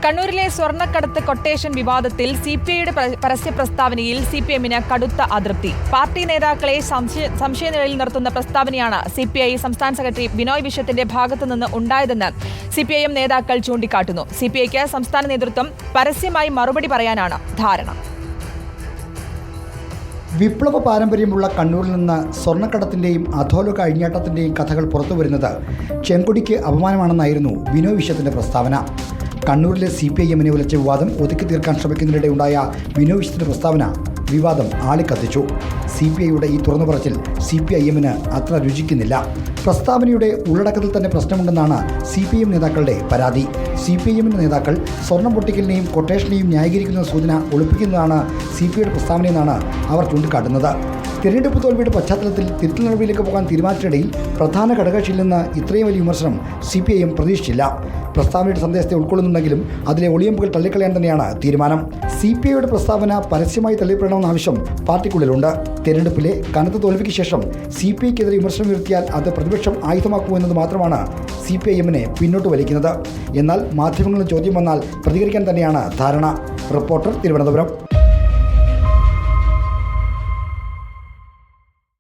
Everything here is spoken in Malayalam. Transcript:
കണ്ണൂരിലെ സ്വർണ്ണക്കടത്ത് കൊട്ടേഷൻ വിവാദത്തിൽ സിപിഐയുടെ പരസ്യ പ്രസ്താവനയിൽ സിപിഎമ്മിന് കടുത്ത അതൃപ്തി. പാർട്ടി നേതാക്കളെ സംശയനിഴലിൽ നിർത്തുന്ന പ്രസ്താവനയാണ് സിപിഐ സംസ്ഥാന സെക്രട്ടറി ബിനോയ് വിശ്വത്തിന്റെ ഭാഗത്തുനിന്ന് ഉണ്ടായതെന്ന് സിപിഐഎം നേതാക്കൾ ചൂണ്ടിക്കാട്ടുന്നു. സിപിഐക്ക് സംസ്ഥാന നേതൃത്വം പരസ്യമായി മറുപടി പറയാനാണ് ധാരണ. വിപ്ലവ പാരമ്പര്യമുള്ള കണ്ണൂരിൽ നിന്ന് സ്വർണ്ണക്കടത്തിൻ്റെയും അധോലോക അഴിഞ്ഞാട്ടത്തിൻ്റെയും കഥകൾ പുറത്തുവരുന്നത് ചെങ്കൊടിക്ക് അപമാനമാണെന്നായിരുന്നു ബിനോയ് വിശ്വത്തിൻ്റെ പ്രസ്താവന. കണ്ണൂരിലെ സിപിഐഎമ്മിനെ ഉലച്ച വിവാദം ഒതുക്കി തീർക്കാൻ ശ്രമിക്കുന്നതിനിടെ ഉണ്ടായ ബിനോയ് വിശ്വത്തിൻ്റെ പ്രസ്താവന വിവാദം ആളിക്കത്തിച്ചു. സിപിഐയുടെ ഈ തുറന്നുപറച്ചിൽ സിപിഐഎമ്മിന് അത്ര രുചിക്കുന്നില്ല. പ്രസ്താവനയുടെ ഉള്ളടക്കത്തിൽ തന്നെ പ്രശ്നമുണ്ടെന്നാണ് സിപിഐഎം നേതാക്കളുടെ പരാതി. സിപിഐഎമ്മിൻ്റെ നേതാക്കൾ സ്വർണം പൊട്ടിക്കലിനെയും കൊട്ടേഷനെയും ന്യായീകരിക്കുന്ന സൂചന ഒളിപ്പിക്കുന്നതാണ് സിപിഐയുടെ പ്രസ്താവനയെന്നാണ് അവർ ചൂണ്ടിക്കാട്ടുന്നത്. തിരഞ്ഞെടുപ്പ് തോൽവിയുടെ പശ്ചാത്തലത്തിൽ തിരുത്തൽ നടപടിയിലേക്ക് പോകാൻ തീരുമാനിച്ചിടയിൽ പ്രധാന ഘടകകക്ഷിയിൽ നിന്ന് ഇത്രയും വലിയ വിമർശനം സിപിഐഎം പ്രതീക്ഷിച്ചില്ല. പ്രസ്താവനയുടെ സന്ദേശത്തെ ഉൾക്കൊള്ളുന്നുണ്ടെങ്കിലും അതിലെ ഒളിയമ്പുകൾ തള്ളിക്കളയാൻ തന്നെയാണ് തീരുമാനം. സിപിഐയുടെ പ്രസ്താവന പരസ്യമായി തള്ളിപ്പെടണമെന്ന ആവശ്യം പാർട്ടിക്കുള്ളിലുണ്ട്. തെരഞ്ഞെടുപ്പിലെ കനത്ത തോൽവിക്ക് ശേഷം സിപിഐക്കെതിരെ വിമർശനം ഉയർത്തിയാൽ അത് പ്രതിപക്ഷം ആയുധമാക്കുമെന്നത് മാത്രമാണ് സിപിഐഎമ്മിനെ പിന്നോട്ട് വലിക്കുന്നത്. എന്നാൽ മാധ്യമങ്ങളുടെ ചോദ്യം വന്നാൽ പ്രതികരിക്കാൻ തന്നെയാണ് ധാരണ. റിപ്പോർട്ടർ, തിരുവനന്തപുരം.